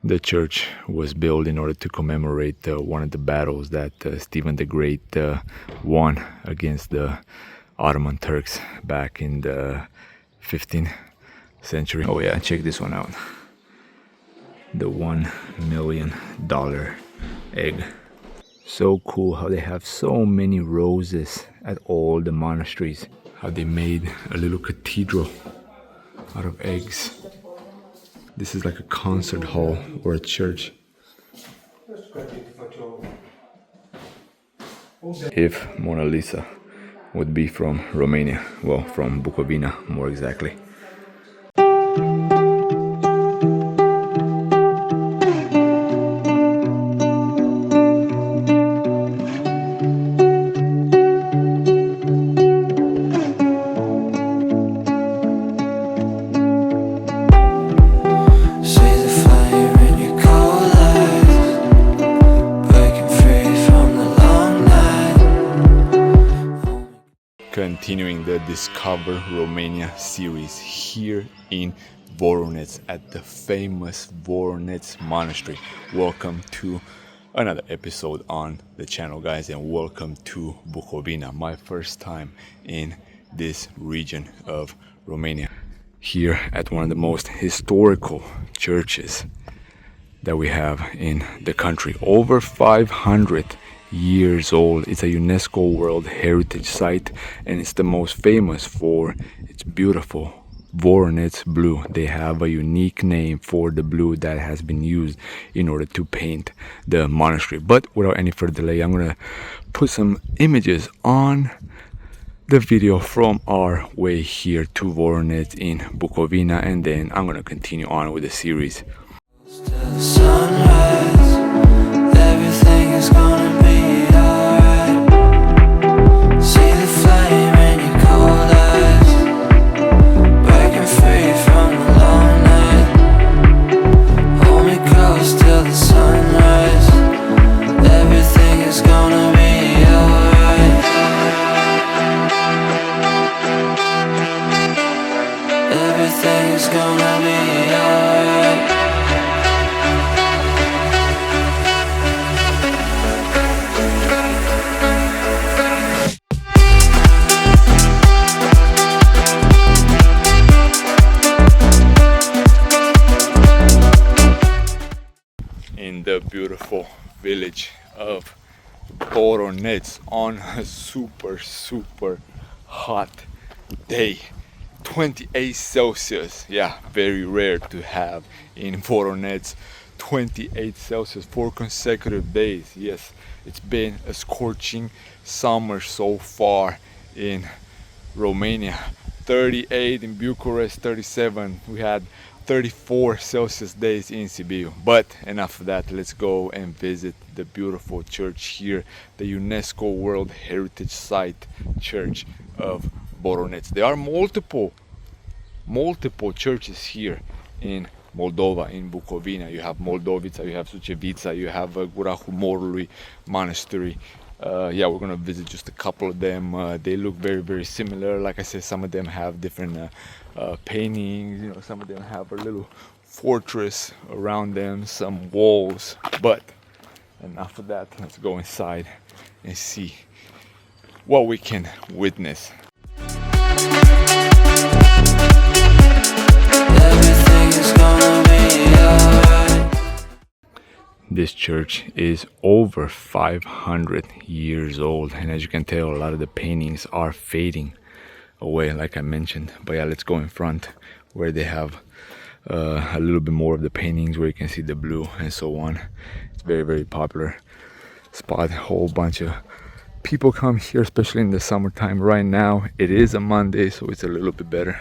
The church was built in order to commemorate one of the battles that Stephen the Great won against the Ottoman Turks back in the 15th century. Oh yeah, check this one out. The $1 million egg. So cool how they have so many roses at all the monasteries. How they made a little cathedral out of eggs. This is like a concert hall or a church. If Mona Lisa would be from Romania, well, from Bucovina more exactly. Continuing the Discover Romania series here in Voronezh at the famous Voronezh Monastery. Welcome to another episode on the channel, guys, and welcome to Bucovina, my first time in this region of Romania. Here at one of the most historical churches that we have in the country, over 500 years old. It's a UNESCO World Heritage Site, and it's the most famous for its beautiful Voronezh blue. They have a unique name for the blue that has been used in order to paint the monastery. But without any further delay, I'm gonna put some images on the video from our way here to Voronezh in Bucovina, and then I'm gonna continue on with the series. Everything is gonna be alright. See the flame in your cold eyes, breaking free from the long night. Hold me close till the sunrise. Everything is gonna be alright. Everything is gonna be alright. In the beautiful village of Voronezh on a super hot day, 28 Celsius. Yeah, very rare to have in Voronezh 28 Celsius for consecutive days. Yes, it's been a scorching summer so far in Romania. 38 in Bucharest, 37. We had 34 Celsius days in Sibiu. But enough of that, let's go and visit the beautiful church here, the UNESCO World Heritage Site Church of Voronezh. There are multiple churches here in Moldova, in Bucovina. You have Moldovița, you have Sucevița, you have Gura Humorului Monastery. Yeah, we're gonna visit just a couple of them. They look very similar. Like I said, some of them have different paintings, you know, some of them have a little fortress around them, some walls. But enough of that, let's go inside and see what we can witness. Everything is gonna be alright. This church is over 500 years old, and as you can tell, a lot of the paintings are fading away, like I mentioned. But yeah, let's go in front where they have a little bit more of the paintings, where you can see the blue and so on. It's very popular spot. A whole bunch of people come here, especially in the summertime. Right now it is a Monday, so it's a little bit better.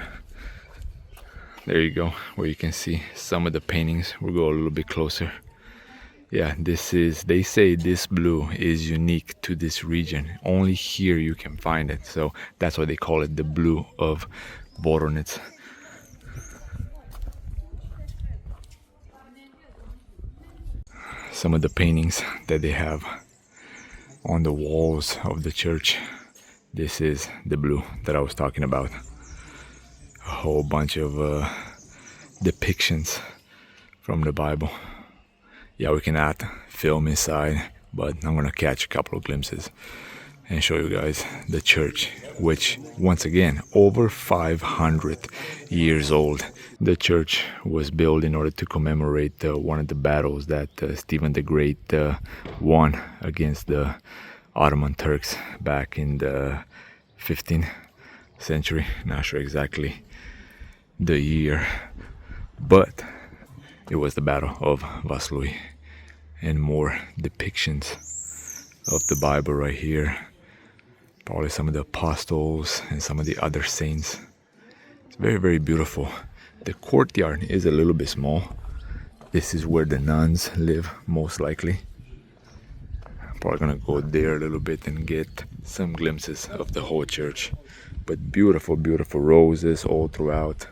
There you go, where you can see some of the paintings. We'll go a little bit closer. Yeah, this is, they say this blue is unique to this region. Only here you can find it. So that's why they call it the blue of Voronezh. Some of the paintings that they have on the walls of the church. This is the blue that I was talking about. A whole bunch of depictions from the Bible. Yeah, we cannot film inside, but I'm gonna catch a couple of glimpses and show you guys the church, which once again over 500 years old. The church was built in order to commemorate one of the battles that Stephen the Great won against the Ottoman Turks back in the 15th century. Not sure exactly the year, but it was the Battle of Vaslui. And more depictions of the Bible right here. Probably some of the apostles and some of the other saints. It's very, very beautiful. The courtyard is a little bit small. This is where the nuns live, most likely. I'm probably gonna go there a little bit and get some glimpses of the whole church. But beautiful, beautiful roses all throughout.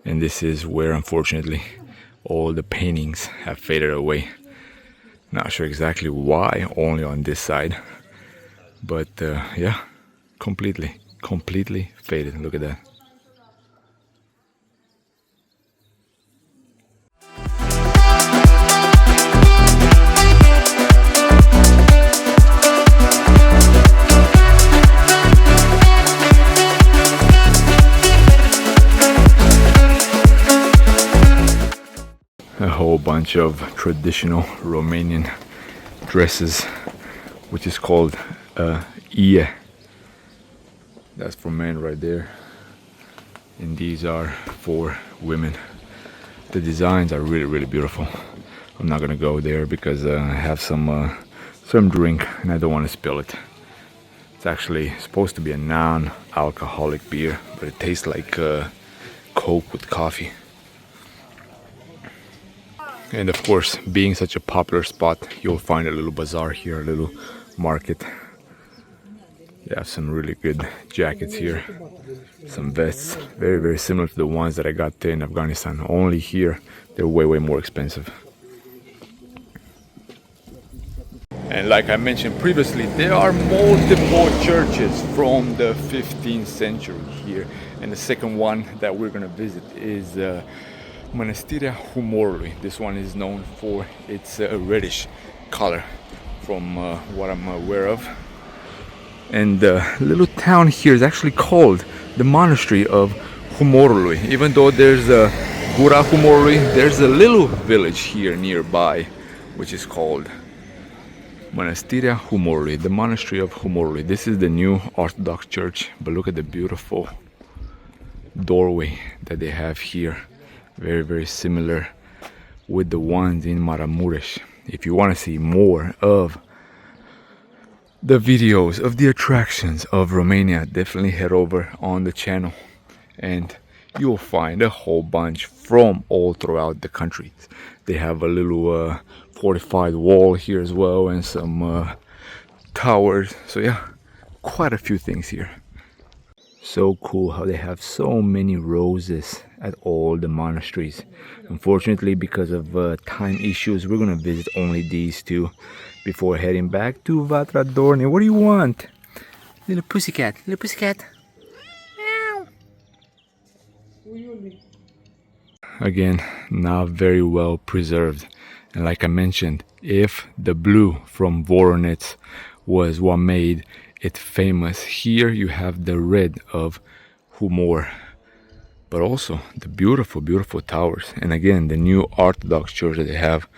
And this is where, unfortunately, all the paintings have faded away. Not sure exactly why, only on this side. But yeah, completely faded. Look at that. A whole bunch of traditional Romanian dresses, which is called ie. That's for men right there, and these are for women. The designs are really beautiful. I'm not gonna go there because I have some drink and I don't want to spill it. It's actually supposed to be a non-alcoholic beer, but it tastes like Coke with coffee. And of course, being such a popular spot, you'll find a little bazaar here, a little market. They have some really good jackets here, some vests, very similar to the ones that I got there in Afghanistan. Only here, they're way more expensive. And like I mentioned previously, there are multiple churches from the 15th century here. And the second one that we're gonna visit is Mănăstirea Humorului. This one is known for its reddish color, from what I'm aware of. And the little town here is actually called the Monastery of Humorului. Even though there's a Gura Humorului, there's a little village here nearby, which is called Mănăstirea Humorului, the Monastery of Humorului. This is the new Orthodox church, but look at the beautiful doorway that they have here. Very similar with the ones in Maramureș. If you want to see more of the videos of the attractions of Romania, definitely head over on the channel and you'll find a whole bunch from all throughout the country. They have a little fortified wall here as well, and some towers. So yeah, quite a few things here. So cool how they have so many roses at all the monasteries. Unfortunately, because of time issues, we're gonna visit only these two before heading back to Vatra Dorne. What do you want? Little pussycat, little pussycat. Meow. Again, not very well preserved. And like I mentioned, if the blue from Voronezh was what made it famous, here you have the red of Humor, but also the beautiful towers. And again, the new Orthodox church that they have.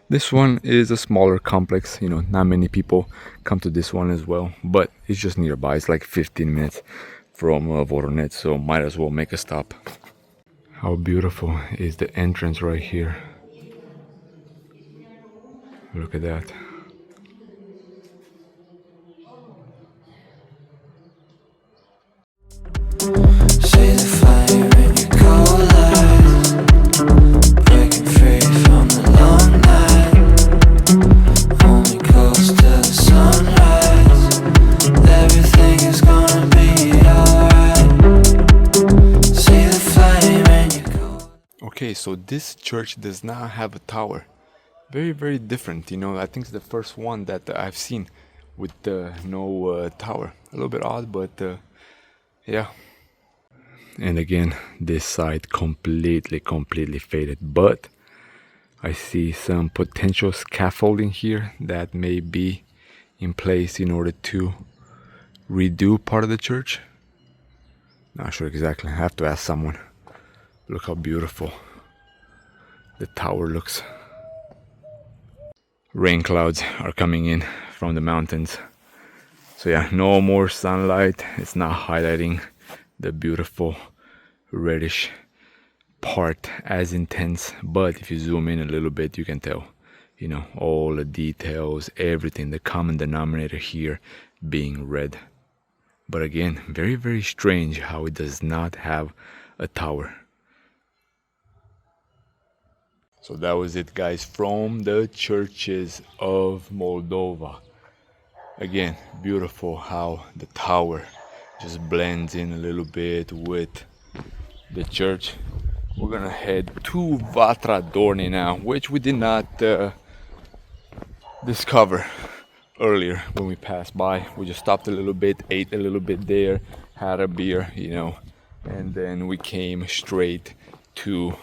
This one is a smaller complex, you know, not many people come to this one as well, but it's just nearby. It's like 15 minutes from Voronezh, so might as well make a stop. How beautiful is the entrance right here. Look at that. See the flame in your cold eyes, breaking free from the long night. Only close to the sunrise. Everything is gonna be alright. See the flame in your cold. Okay, so this church does not have a tower. Very different, you know. I think it's the first one that I've seen with no tower. A little bit odd, but yeah. And again, this side completely faded, but I see some potential scaffolding here that may be in place in order to redo part of the church. Not sure exactly, I have to ask someone. Look how beautiful the tower looks. Rain clouds are coming in from the mountains. So yeah, no more sunlight. It's not highlighting the beautiful reddish part as intense, but if you zoom in a little bit, you can tell, you know, all the details, everything, the common denominator here being red. But again, very strange how it does not have a tower. So that was it, guys, from the churches of Moldova. Again, beautiful how the tower just blends in a little bit with the church. We're gonna head to Vatra Dornei now, which we did not discover earlier when we passed by. We just stopped a little bit, ate a little bit there, had a beer, you know, and then we came straight to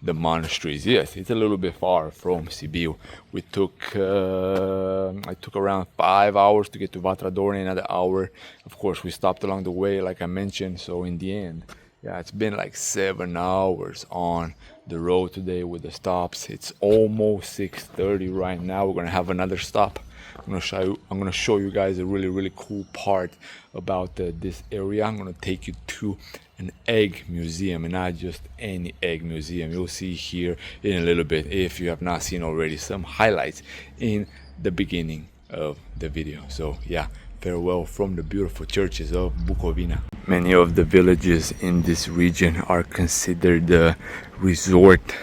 the monasteries. Yes, it's a little bit far from Sibiu. We took I took around 5 hours to get to Vatra Dornei, another hour. Of course, we stopped along the way, like I mentioned. So in the end, yeah, it's been like 7 hours on the road today with the stops. It's almost 6:30 right now. We're gonna have another stop. I'm gonna show you guys a really cool part about this area. I'm gonna take you to an egg museum, and not just any egg museum. You'll see here in a little bit, if you have not seen already, some highlights in the beginning of the video. So yeah, farewell from the beautiful churches of Bucovina. Many of the villages in this region are considered resort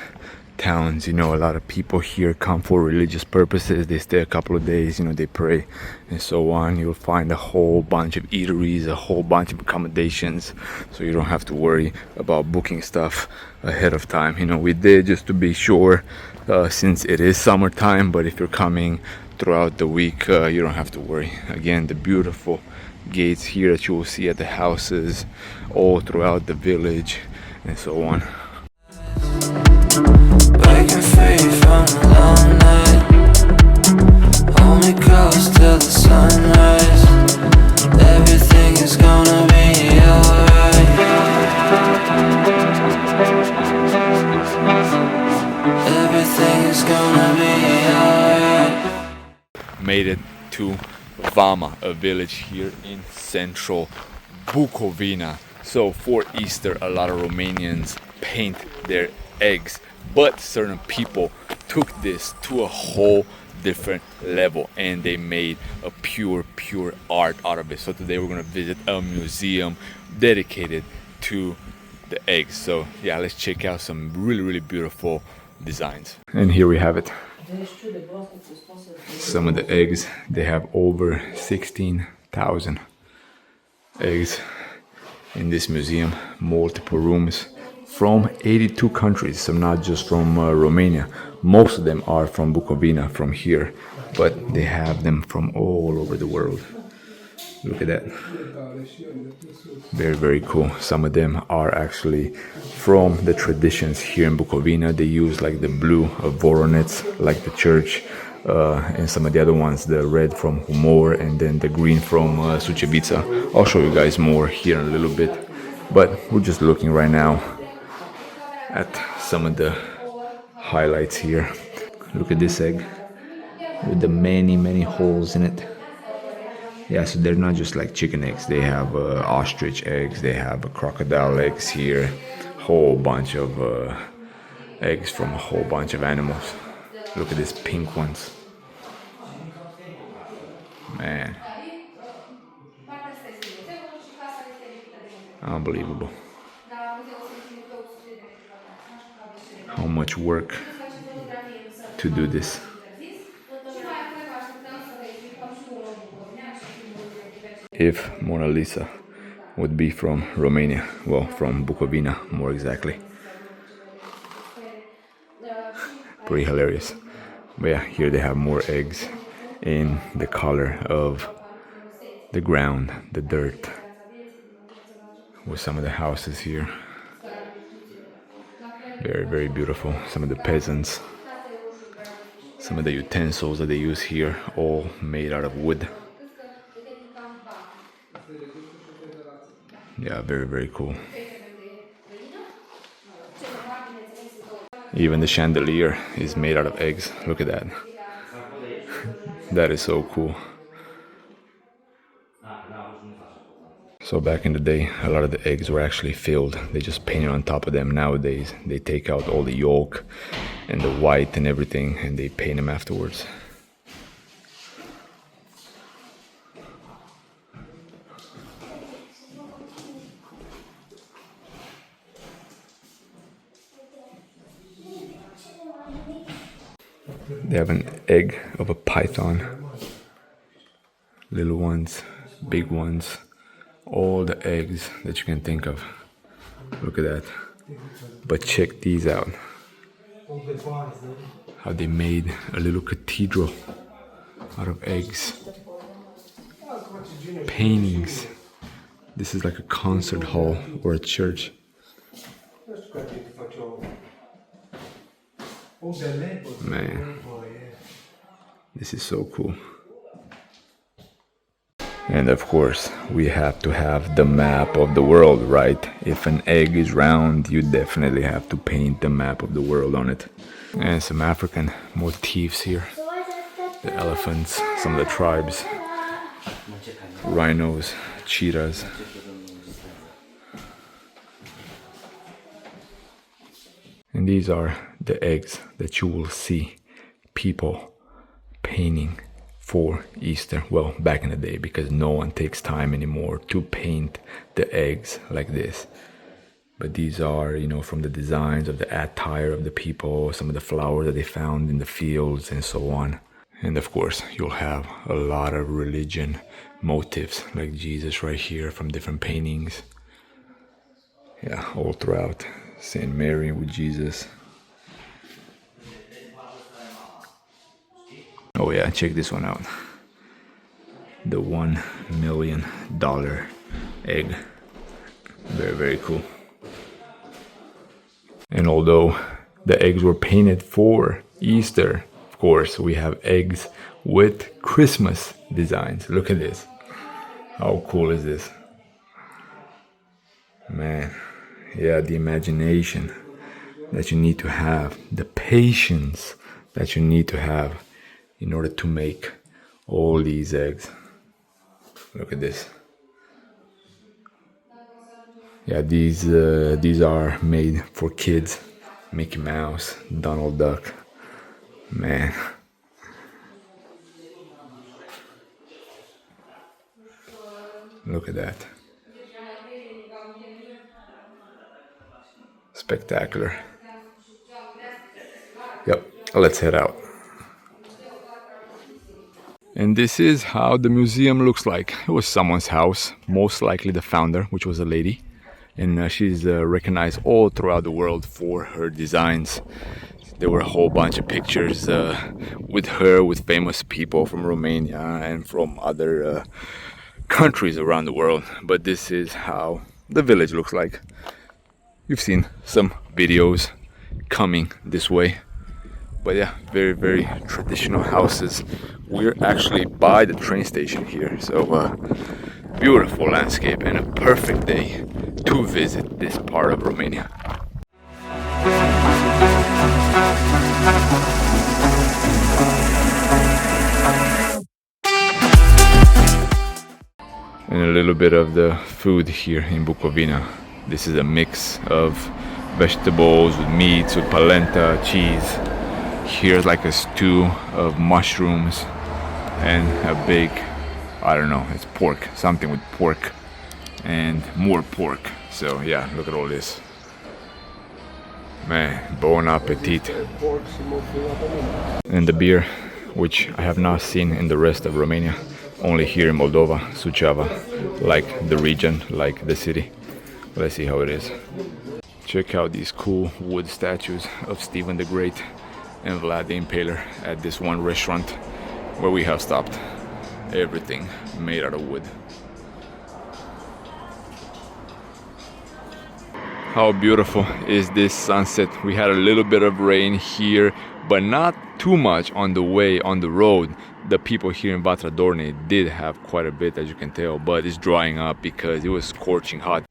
towns. You know, a lot of people here come for religious purposes. They stay a couple of days, you know, they pray and so on. You'll find a whole bunch of eateries, a whole bunch of accommodations, so you don't have to worry about booking stuff ahead of time. You know, we did just to be sure, since it is summertime, but if you're coming throughout the week, you don't have to worry. Again, the beautiful gates here that you will see at the houses all throughout the village and so on. Breaking free from the long night. Hold me close till the sunrise. Everything is gonna be alright. Everything is gonna be alright. Made it to Vama, a village here in central Bucovina. So for Easter, a lot of Romanians paint their eggs, but certain people took this to a whole different level and they made a pure art out of it. So today we're gonna visit a museum dedicated to the eggs. So yeah, let's check out some really beautiful designs. And here we have it. Some of the eggs, they have over 16,000 eggs in this museum, multiple rooms from 82 countries, so not just from Romania. Most of them are from Bucovina, from here, but they have them from all over the world. Look at that. Very cool. Some of them are actually from the traditions here in Bucovina. They use like the blue of Voronezh, like the church, and some of the other ones, the red from Humor, and then the green from Sucevița. I'll show you guys more here in a little bit, but we're just looking right now at some of the highlights here. Look at this egg with the many holes in it. Yeah, so they're not just like chicken eggs. They have ostrich eggs, they have crocodile eggs here, whole bunch of eggs from a whole bunch of animals. Look at these pink ones. Man, unbelievable. How much work to do this. If Mona Lisa would be from Romania, well, from Bucovina more exactly. Pretty hilarious. But yeah, here they have more eggs in the color of the ground, the dirt, with some of the houses here. Very, very beautiful. Some of the peasants, some of the utensils that they use here, all made out of wood. Yeah, very, very cool. Even the chandelier is made out of eggs. Look at that. That is so cool. So back in the day, a lot of the eggs were actually filled. They just painted on top of them. Nowadays, they take out all the yolk and the white and everything, and they paint them afterwards. They have an egg of a python. Little ones, big ones, all the eggs that you can think of. Look at that. But check these out. How they made a little cathedral out of eggs. Paintings. This is like a concert hall or a church. Man, this is so cool. And of course, we have to have the map of the world, right? If an egg is round, you definitely have to paint the map of the world on it. And some African motifs here. The elephants, some of the tribes, rhinos, cheetahs. And these are the eggs that you will see people painting for Easter. Well, back in the day, because no one takes time anymore to paint the eggs like this. But these are, you know, from the designs of the attire of the people, some of the flowers that they found in the fields and so on. And of course, you'll have a lot of religion motifs like Jesus right here from different paintings. Yeah, all throughout. Saint Mary with Jesus. Oh yeah, check this one out. The $1 million egg. Very, very cool. And although the eggs were painted for Easter, of course, we have eggs with Christmas designs. Look at this. How cool is this? Man, yeah, the imagination that you need to have, the patience that you need to have in order to make all these eggs. Look at this. Yeah, these are made for kids. Mickey Mouse, Donald Duck. Man. Look at that. Spectacular. Yep, let's head out. And this is how the museum looks like. It was someone's house, most likely the founder, which was a lady. And she's recognized all throughout the world for her designs. There were a whole bunch of pictures with her, with famous people from Romania and from other countries around the world. But this is how the village looks like. You've seen some videos coming this way. But yeah, very, very traditional houses. We're actually by the train station here, so beautiful landscape and a perfect day to visit this part of Romania. And a little bit of the food here in Bucovina. This is a mix of vegetables with meats, with polenta, cheese. Here's like a stew of mushrooms and a big, I don't know, it's pork, something with pork and more pork. So yeah, look at all this. Man, bon appetit. And the beer, which I have not seen in the rest of Romania, only here in Moldova, Suceava, like the region, like the city. Let's see how it is. Check out these cool wood statues of Stephen the Great and Vlad the Impaler at this one restaurant where we have stopped. everything made out of wood. How beautiful is this sunset? We had a little bit of rain here, but not too much on the way, on the road. The people here in Vatradorne did have quite a bit, as you can tell, but it's drying up because it was scorching hot